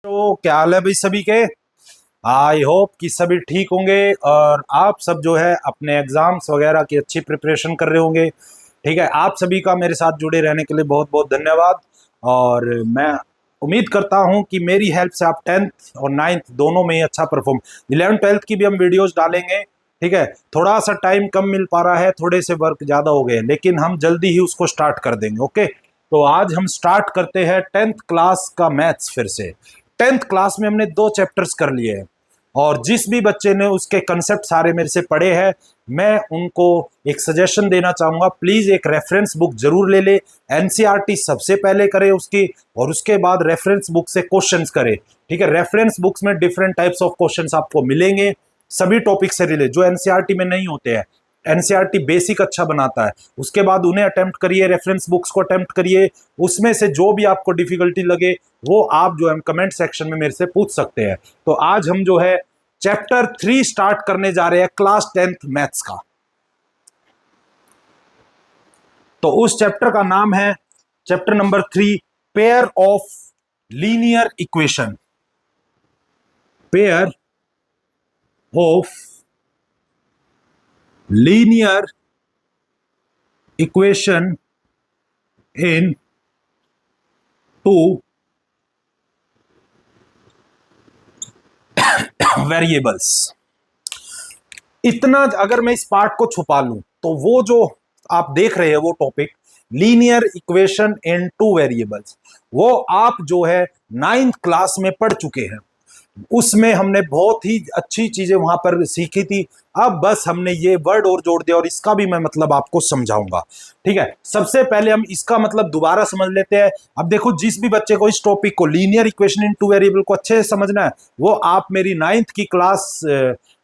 तो क्या हाल है भाई सभी के। आई होप कि सभी ठीक होंगे और आप सब जो है अपने एग्जाम्स वगैरह की अच्छी प्रिपरेशन कर रहे होंगे। ठीक है, आप सभी का मेरे साथ जुड़े रहने के लिए बहुत बहुत धन्यवाद। और मैं उम्मीद करता हूं कि मेरी हेल्प से आप टेंथ और नाइन्थ दोनों में ही अच्छा परफॉर्म, इलेवन ट्वेल्थ की भी हम वीडियोज डालेंगे। ठीक है, थोड़ा सा टाइम कम मिल पा रहा है, थोड़े से वर्क ज़्यादा हो गए, लेकिन हम जल्दी ही उसको स्टार्ट कर देंगे। ओके, तो आज हम स्टार्ट करते हैं टेंथ क्लास का मैथ्स फिर से। टेंथ क्लास में हमने 2 चैप्टर्स कर लिए हैं और जिस भी बच्चे ने उसके कंसेप्ट सारे मेरे से पढ़े हैं, मैं उनको एक सजेशन देना चाहूंगा, प्लीज एक रेफरेंस बुक जरूर ले ले। एनसीईआरटी सबसे पहले करे उसकी, और उसके बाद रेफरेंस बुक से क्वेश्चंस करे। ठीक है, रेफरेंस बुक्स में डिफरेंट टाइप्स ऑफ क्वेश्चंस आपको मिलेंगे, सभी टॉपिक से रिलेटेड जो एनसीईआरटी में नहीं होते हैं। एनसीईआरटी बेसिक अच्छा बनाता है, उसके बाद उन्हें अटेम्प्ट करिए, रेफरेंस बुक्स को अटेम्प्ट करिए। उसमें से जो भी आपको डिफिकल्टी लगे वो आप जो है कमेंट सेक्शन में मेरे से पूछ सकते हैं। तो आज हम जो है चैप्टर 3 स्टार्ट करने जा रहे हैं, क्लास 10th मैथ्स का। तो उस चैप्टर का नाम है chapter number 3, pair of linear equation. Pair of linear equation in two variables. इतना अगर मैं इस पार्ट को छुपा लूं तो वो जो आप देख रहे हैं वो topic linear equation in two variables, वो आप जो है 9th क्लास में पढ़ चुके हैं। उसमें हमने बहुत ही अच्छी चीजें वहां पर सीखी थी। अब बस हमने ये वर्ड और जोड़ दिया और इसका भी मैं मतलब आपको समझाऊंगा। ठीक है, सबसे पहले हम इसका मतलब दोबारा समझ लेते हैं। अब देखो, जिस भी बच्चे को इस टॉपिक को linear equation in two variable को अच्छे से समझना है, वो आप मेरी 9th की क्लास,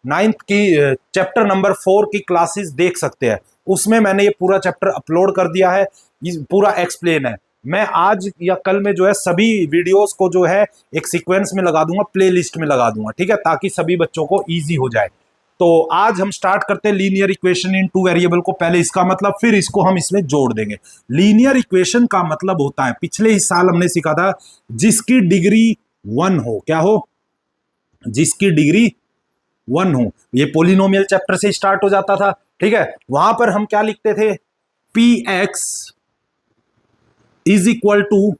9th की चैप्टर नंबर 4 की क्लासेस देख सकते हैं। उसमें मैंने ये पूरा चैप्टर अपलोड कर दिया है, पूरा एक्सप्लेन है। मैं आज या कल में जो है सभी वीडियोस को जो है एक सीक्वेंस में लगा दूंगा, प्लेलिस्ट में लगा दूंगा। ठीक है, ताकि सभी बच्चों को इजी हो जाए। तो आज हम स्टार्ट करते हैं linear equation in two variable को। पहले इसका मतलब, फिर इसको हम इसमें जोड़ देंगे। लीनियर इक्वेशन का मतलब होता है, पिछले ही साल हमने सीखा था, जिसकी डिग्री 1 हो। क्या हो? जिसकी डिग्री 1 हो। ये पोलिनोमियल चैप्टर से स्टार्ट हो जाता था। ठीक है, वहां पर हम क्या लिखते थे? P X is equal to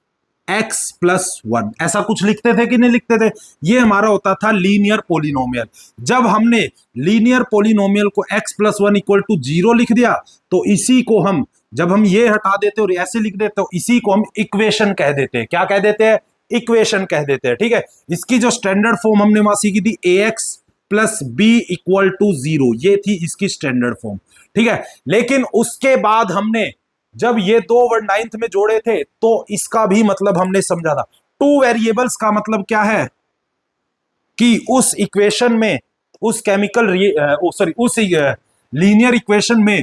X plus 1, ऐसा कुछ लिखते थे कि नहीं लिखते थे? ये हमारा होता था लीनियर पोलिनोमियल। जब हमने लीनियर पोलिनोमियल को एक्स प्लस 1 इक्वल टू 0 लिख दिया, तो इसी को हम, जब हम ये हटा देते और ऐसे लिख देते, तो इसी को हम इक्वेशन कह देते हैं। क्या कह देते हैं? इक्वेशन कह देते हैं। ठीक है, इसकी जो स्टैंडर्ड फॉर्म हमने वहां सीखी थी, A X plus B equal to 0, ये थी इसकी स्टैंडर्ड फॉर्म। ठीक है, लेकिन उसके बाद हमने जब ये 2 वर्ड 9th में जोड़े थे, तो इसका भी मतलब हमने समझा था। टू वेरिएबल्स का मतलब क्या है? कि उस इक्वेशन में, उस केमिकल सॉरी उस लीनियर इक्वेशन में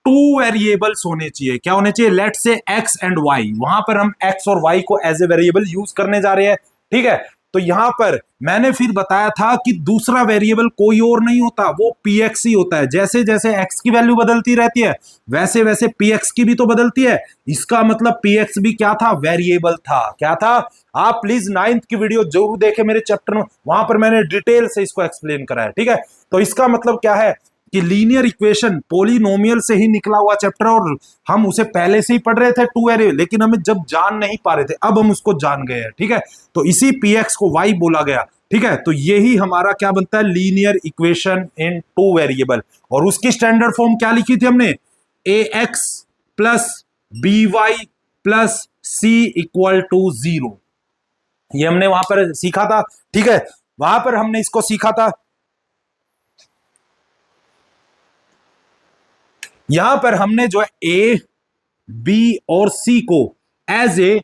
2 वेरिएबल्स होने चाहिए। क्या होने चाहिए? लेट से एक्स एंड वाई। वहां पर हम एक्स और वाई को एज ए वेरिएबल यूज करने जा रहे हैं। ठीक है, तो यहां पर मैंने फिर बताया था कि दूसरा वेरिएबल कोई और नहीं होता, वो पी एक्स ही होता है। जैसे जैसे एक्स की वैल्यू बदलती रहती है, वैसे वैसे पी एक्स की भी तो बदलती है। इसका मतलब पी एक्स भी क्या था? वेरिएबल था। क्या था? आप प्लीज 9th की वीडियो जरूर देखें मेरे चैप्टर में, वहां पर मैंने डिटेल से इसको एक्सप्लेन करा है। ठीक है, तो इसका मतलब क्या है कि लीनियर इक्वेशन पोलिनोमियल से ही निकला हुआ चैप्टर, और हम उसे पहले से ही पढ़ रहे थे टू वेरिएबल, लेकिन हमें जब जान नहीं पा रहे थे, अब हम उसको जान गए हैं। ठीक है, तो इसी पी एक्स को वाई बोला गया। ठीक है, तो यही हमारा क्या बनता है? Linear equation in two variable. और उसकी स्टैंडर्ड फॉर्म क्या लिखी थी हमने? A X plus B Y plus C equal to 0। ये हमने वहां पर सीखा था। ठीक है, वहां पर हमने इसको सीखा था। यहां पर हमने जो है ए, बी और सी को as a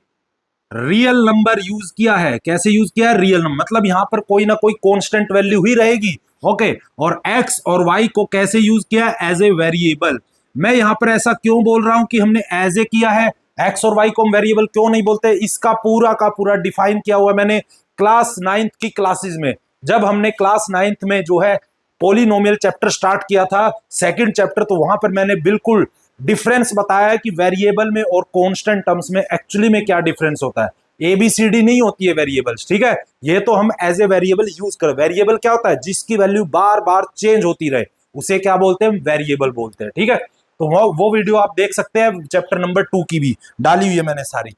real number use किया है। कैसे यूज किया है? रियल नंबर, मतलब यहां पर कोई ना कोई कांस्टेंट वैल्यू ही रहेगी। ओके, और एक्स और वाई को कैसे यूज किया है? As a variable. मैं यहां पर ऐसा क्यों बोल रहा हूं कि हमने एज ए किया है? एक्स और वाई को हम वेरिएबल क्यों नहीं बोलते? इसका पूरा का पूरा डिफाइन किया हुआ मैंने क्लास 9th की क्लासेस में। जब हमने क्लास 9th में जो है पोलिनोमियल चैप्टर स्टार्ट किया था, सेकंड चैप्टर, तो वहां पर मैंने बिल्कुल डिफरेंस बताया है कि वेरिएबल में और कांस्टेंट टर्म्स में एक्चुअली में क्या डिफरेंस होता है। ABCD नहीं होती है वेरिएबल्स, ठीक है। ये तो हम एज ए वेरिएबल यूज कर, वेरिएबल क्या होता है, जिसकी वैल्यू बार बार चेंज होती रहे उसे क्या बोलते हैं, वेरिएबल बोलते हैं, ठीक है। तो वो वीडियो आप देख सकते हैं, चैप्टर नंबर 2 की भी डाली हुई है मैंने सारी।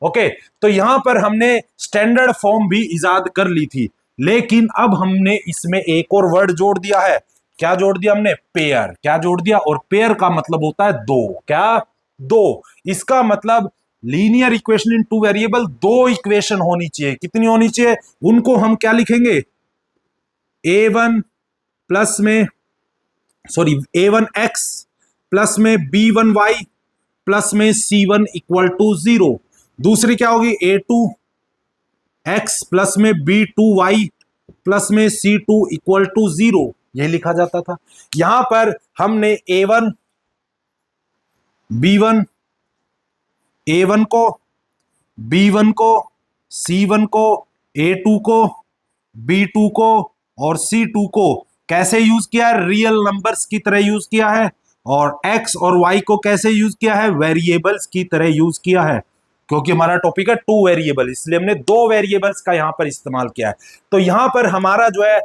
ओके, तो यहां पर हमने स्टैंडर्ड फॉर्म भी इजाद कर ली थी, लेकिन अब हमने इसमें एक और वर्ड जोड़ दिया है। क्या जोड़ दिया हमने, पेयर। क्या जोड़ दिया, और पेयर का मतलब होता है दो। क्या, दो। इसका मतलब linear equation in two variable, दो इक्वेशन होनी चाहिए। कितनी होनी चाहिए, उनको हम क्या लिखेंगे, A1 प्लस में, सॉरी A1x प्लस में B1y प्लस में C1 इक्वल टू 0। दूसरी क्या होगी, A2x प्लस में B2y प्लस में C2 इक्वल टू 0। यही लिखा जाता था। यहां पर हमने A1 B1, A1 को, B1 को, C1 को, A2 को, B2 को और C2 को कैसे यूज किया है, रियल नंबर्स की तरह यूज किया है। और x और y को कैसे यूज किया है, वेरिएबल्स की तरह यूज किया है। क्योंकि हमारा टॉपिक है टू वेरिएबल, इसलिए हमने दो वेरिएबल्स का यहां पर इस्तेमाल किया है। तो यहां पर हमारा जो है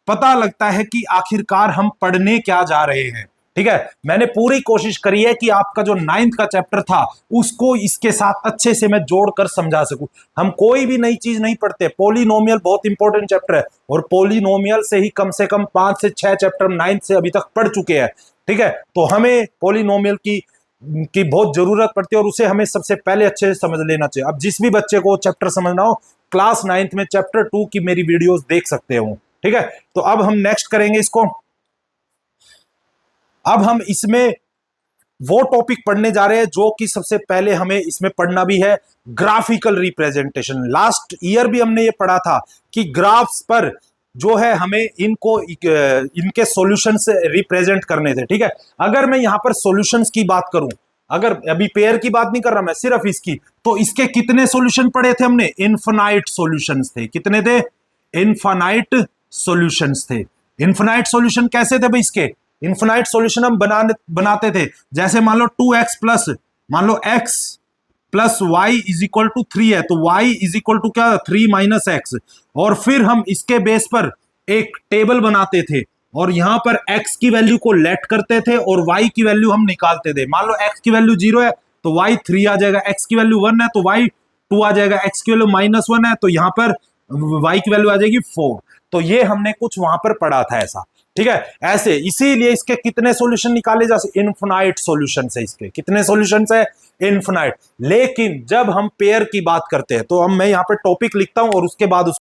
पता लगता है कि आखिरकार हम पढ़ने क्या जा रहे हैं, ठीक है। मैंने पूरी कोशिश करी है कि आपका जो 9th का चैप्टर था उसको इसके साथ अच्छे से मैं जोड़कर समझा सकूं। हम कोई भी नई चीज नहीं पढ़ते। पॉलिनोमियल बहुत इंपॉर्टेंट चैप्टर है, और पॉलिनोमियल से कम 5 से 6 चैप्टर 9th से अभी तक पढ़ चुके हैं, ठीक है। तो हमें पॉलिनोमियल की बहुत जरूरत पड़ती है, और उसे हमें सबसे पहले अच्छे से समझ लेना चाहिए। अब जिस भी बच्चे को चैप्टर समझना हो, क्लास 9th में चैप्टर 2 की मेरी वीडियोस देख सकते हो, ठीक है। तो अब हम नेक्स्ट करेंगे इसको। अब हम इसमें वो टॉपिक पढ़ने जा रहे हैं जो कि सबसे पहले हमें इसमें पढ़ना भी है, ग्राफिकल रिप्रेजेंटेशन। लास्ट ईयर भी हमने ये पढ़ा था कि ग्राफ्स पर जो है हमें इनको इनके सॉल्यूशंस रिप्रेजेंट करने थे, ठीक है। अगर मैं यहां पर सॉल्यूशंस की बात करूं, अगर अभी पेयर की बात नहीं कर रहा मैं, सिर्फ इसकी, तो इसके कितने सॉल्यूशन पढ़े थे हमने, इनफिनाइट सॉल्यूशंस थे। कितने थे, इनफिनाइट सॉल्यूशंस थे। इनफिनाइट सॉल्यूशन कैसे थे भाई इसके, इनफिनाइट सॉल्यूशन हम बनाते थे, जैसे मान लो 2x प्लस, मान लो x plus Y is equal to 3 है, तो y इज इक्वल टू क्या, 3 माइनस एक्स। और फिर हम इसके बेस पर एक टेबल बनाते थे, और यहां पर x की वैल्यू को लेट करते थे और y की वैल्यू हम निकालते थे। मान लो x की वैल्यू 0 है तो y 3 आ जाएगा, x की वैल्यू 1 है तो y 2 आ जाएगा, x की वैल्यू -1 है तो यहां पर y की वैल्यू आ जाएगी 4। तो ये हमने कुछ वहां पर पढ़ा था ऐसा, ठीक है। ऐसे इसीलिए इसके कितने सॉल्यूशन निकाले जा सकते, इनफिनाइट सॉल्यूशन है इसके। कितने सॉल्यूशन है, इनफिनाइट। लेकिन जब हम पेयर की बात करते हैं तो हम, मैं यहां पर टॉपिक लिखता हूं और उसके बाद